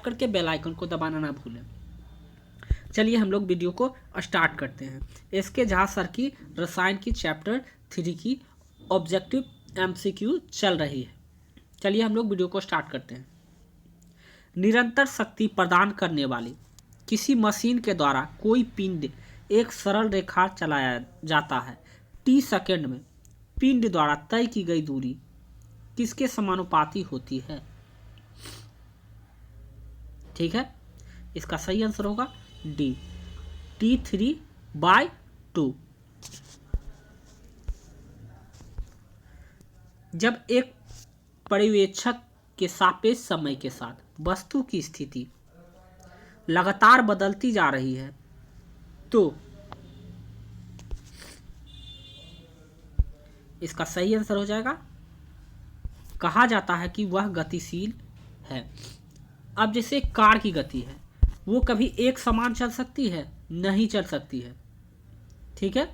करके bell icon को दबाना ना भूलें। चलिए हम लोग वीडियो को स्टार्ट करते हैं। एसके झा सर की रसायन की चैप्टर 3 की ऑब्जेक्टिव एमसीक्यू चल रही है। चलिए हम लोग वीडियो को स्टार्ट करते हैं। निरंतर शक्ति प्रदान करने वाली किसी मशीन के द्वारा कोई पिंड एक सरल रेखा चलाया जाता है। टी सेकेंड में पिंड द्वारा तय की गई दूरी किसके समानुपाती होती है? ठीक है, इसका सही आंसर होगा डी, T3/2। जब एक पर्यवेक्षक के सापेक्ष समय के साथ वस्तु की स्थिति लगातार बदलती जा रही है तो इसका सही आंसर हो जाएगा, कहा जाता है कि वह गतिशील है। अब जैसे कार की गति है, वो कभी एक समान चल सकती है? नहीं चल सकती है। ठीक है,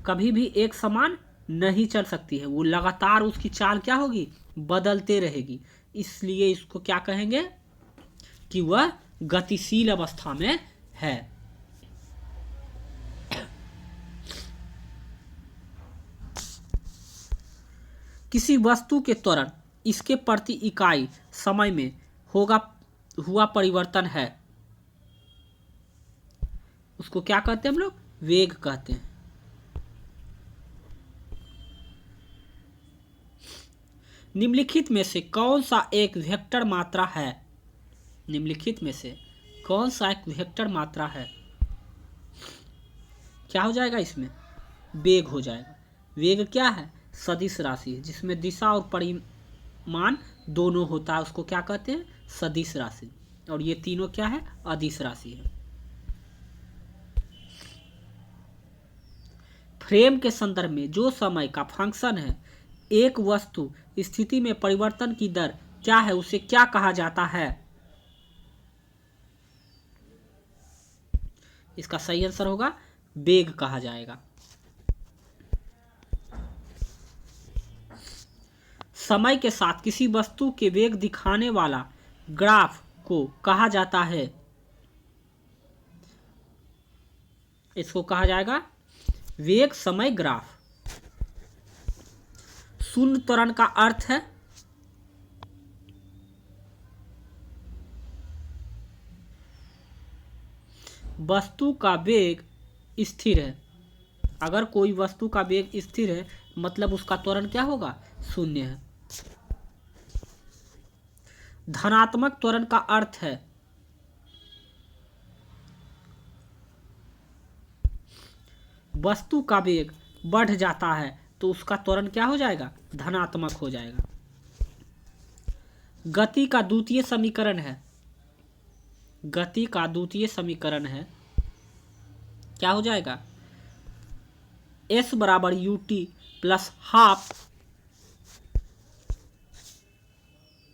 कभी भी एक समान नहीं चल सकती है, वो लगातार उसकी चाल क्या होगी? बदलते रहेगी। इसलिए इसको क्या कहेंगे कि वह गतिशील अवस्था में है। किसी वस्तु के त्वरण इसके प्रति इकाई समय में हुआ परिवर्तन है, उसको क्या कहते हैं हम लोग? वेग कहते हैं। निम्नलिखित में से कौन सा एक वेक्टर मात्रा है? निम्नलिखित में से कौन सा एक वेक्टर मात्रा है? क्या हो जाएगा इसमें? वेग हो जाएगा। वेग क्या है? सदिश राशि है, जिसमें दिशा और परिमाण दोनों होता है, उसको क्या कहते हैं? सदिश राशि। और ये तीनों क्या है? अदिश राशि है। फ्रेम के संदर्भ में जो समय का फंक्शन है, एक वस्तु स्थिति में परिवर्तन की दर क्या है, उसे क्या कहा जाता है? इसका सही आंसर होगा वेग कहा जाएगा। समय के साथ किसी वस्तु के वेग दिखाने वाला ग्राफ को कहा जाता है, इसको कहा जाएगा वेग समय ग्राफ। शून्य त्वरण का अर्थ है वस्तु का वेग स्थिर है। अगर कोई वस्तु का वेग स्थिर है मतलब उसका त्वरण क्या होगा? शून्य है। धनात्मक त्वरण का अर्थ है वस्तु का वेग बढ़ जाता है तो उसका त्वरण क्या हो जाएगा? धनात्मक हो जाएगा। गति का द्वितीय समीकरण है, गति का द्वितीय समीकरण है, क्या हो जाएगा? S बराबर ut plus half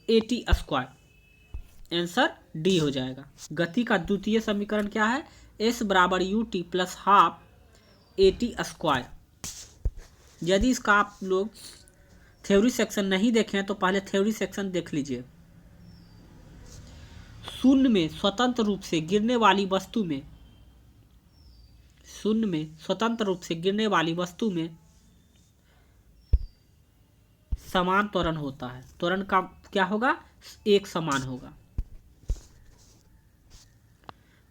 AT square. Answer D हो जाएगा। गति का द्वितीय समीकरण क्या है? S बराबर ut plus half AT square. यदि इसका आप लोग थ्योरी सेक्शन नहीं देखें तो पहले थ्योरी सेक्शन देख लीजिए। शून्य में स्वतंत्र रूप से गिरने वाली वस्तु में, शून्य में स्वतंत्र रूप से गिरने वाली वस्तु में समान त्वरण होता है। त्वरण का क्या होगा? एक समान होगा।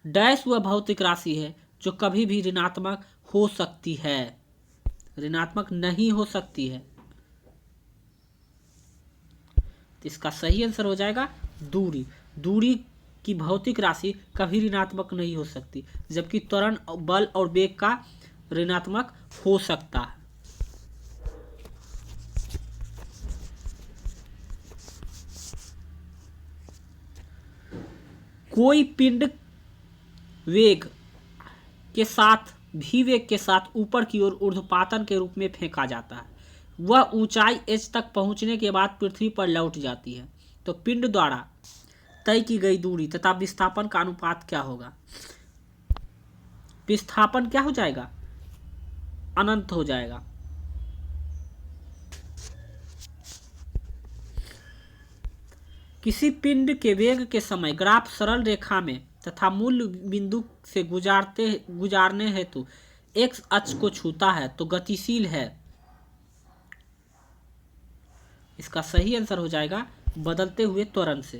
डैश वह भौतिक राशि है जो कभी भी ऋणात्मक हो सकती है, ऋणात्मक नहीं हो सकती है। तो इसका सही आंसर हो जाएगा दूरी। दूरी की भौतिक राशि कभी ऋणात्मक नहीं हो सकती, जबकि त्वरण, बल और वेग का ऋणात्मक हो सकता है। कोई पिंड वेग के साथ भी वेग के साथ ऊपर की ओर ऊर्ध्वपातन के रूप में फेंका जाता है। वह ऊंचाई h तक पहुंचने के बाद पृथ्वी पर लौट जाती है। तो पिंड द्वारा तय की गई दूरी तथा विस्थापन का अनुपात क्या होगा? विस्थापन क्या हो जाएगा? अनंत हो जाएगा। किसी पिंड के वेग के समय ग्राफ सरल रेखा में तथा मूल बिंदु से गुजारने हेतु एक्स अक्ष को छूता है तो गतिशील है। इसका सही आंसर हो जाएगा बदलते हुए त्वरण से।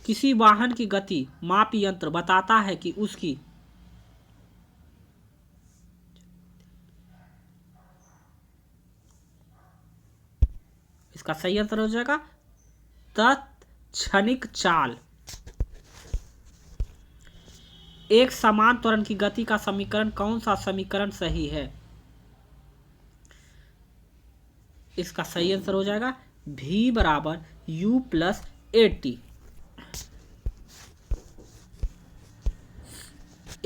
किसी वाहन की गति माप यंत्र बताता है कि उसकी इसका सही आंसर हो जाएगा तत्क्षणिक चाल। एक समान त्वरण की गति का समीकरण कौन सा समीकरण सही है? इसका सही आंसर हो जाएगा v बराबर u प्लस AT।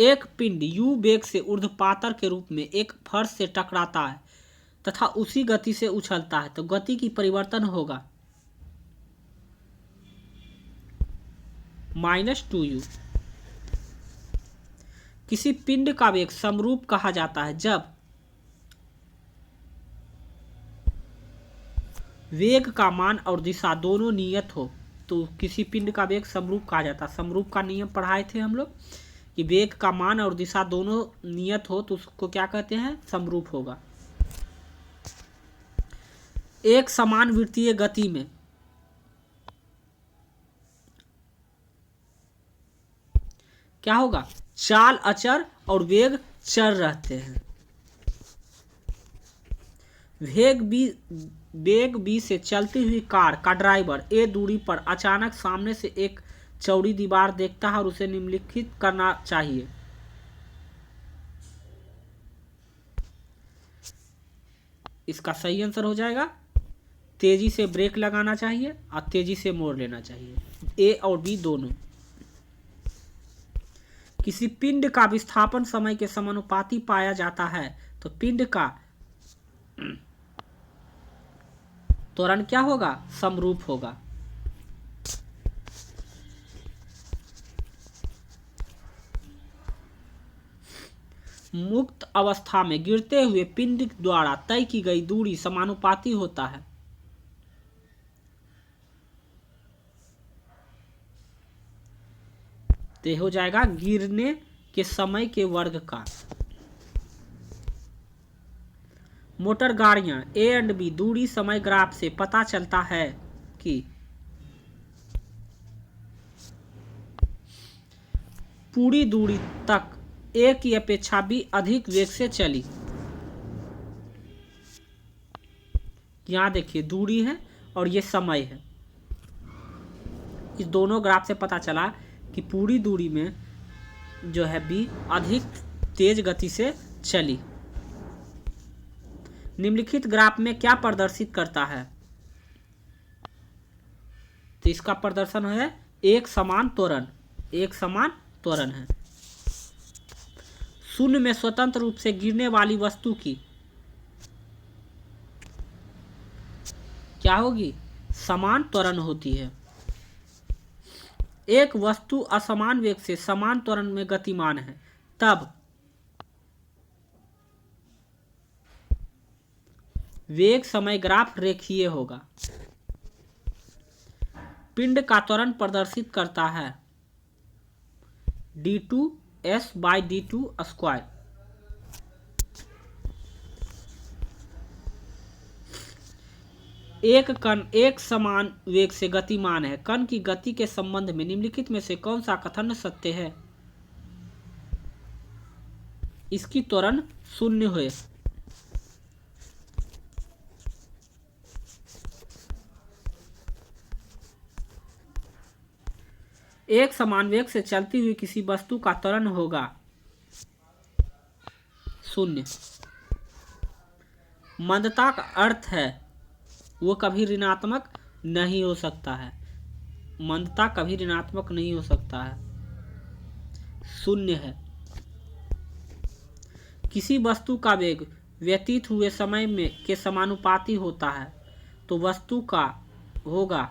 एक पिंड u वेग से ऊर्ध्वपातर के रूप में एक फर्श से टकराता है तथा उसी गति से उछलता है तो गति की परिवर्तन होगा -2u। किसी पिंड का वेग समरूप कहा जाता है जब वेग का मान और दिशा दोनों नियत हो। तो किसी पिंड का वेग समरूप कहा जाता है। समरूप का नियम पढ़ाए थे हम लोग कि वेग का मान और दिशा दोनों नियत हो तो उसको क्या कहते हैं? समरूप होगा। एक समान वृत्तीय गति में क्या होगा? चाल अचर और वेग चर रहते हैं। वेग b से चलती हुई कार का ड्राइवर a दूरी पर अचानक सामने से एक चौड़ी दीवार देखता है और उसे निम्नलिखित करना चाहिए। इसका सही आंसर हो जाएगा तेजी से ब्रेक लगाना चाहिए और तेजी से मोड़ लेना चाहिए, a और b दोनों। किसी पिंड का विस्थापन समय के समानुपाती पाया जाता है तो पिंड का त्वरण क्या होगा? समरूप होगा। मुक्त अवस्था में गिरते हुए पिंड द्वारा तय की गई दूरी समानुपाती होता है। तो हो जाएगा गिरने के समय के वर्ग का। मोटर गाड़ियां A एंड B दूरी समय ग्राफ से पता चलता है कि पूरी दूरी तक A की अपेक्षा B अधिक वेग से चली। यहां देखिए दूरी है और ये समय है। इस दोनों ग्राफ से पता चला कि पूरी दूरी में जो है B अधिक तेज गति से चली। निम्नलिखित ग्राफ में क्या प्रदर्शित करता है? तो इसका प्रदर्शन है एक समान त्वरण। एक समान त्वरण है। शून्य में स्वतंत्र रूप से गिरने वाली वस्तु की क्या होगी? समान त्वरण होती है। एक वस्तु असमान वेग से समान त्वरण में गतिमान है तब वेग समय ग्राफ रेखीय होगा। पिंड का त्वरण प्रदर्शित करता है d2s/d2 स्क्वायर। एक कण एक समान वेग से गतिमान है। कण की गति के संबंध में निम्नलिखित में से कौन सा कथन सत्य है? इसकी त्वरण शून्य है। एक समान वेग से चलती हुई किसी वस्तु का त्वरण होगा शून्य। मंदता का अर्थ है वो कभी ऋणात्मक नहीं हो सकता है। मंदता कभी ऋणात्मक नहीं हो सकता है, शून्य है। किसी वस्तु का वेग व्यतीत हुए समय में के समानुपाती होता है तो वस्तु का होगा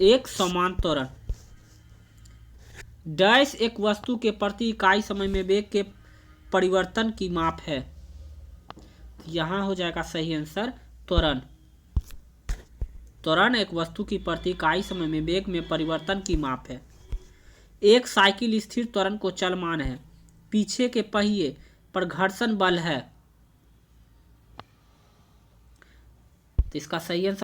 एक समान त्वरण। डैश एक वस्तु के प्रति इकाई समय में वेग के परिवर्तन की माप है। यहाँ हो जाएगा सही आंसर त्वरण। त्वरण एक वस्तु की प्रति इकाई समय में वेग में परिवर्तन की माप है। एक साइकिल स्थिर त्वरण को चलमान है, पीछे के पहिए पर घर्षण बल है। तो इसका सही आंसर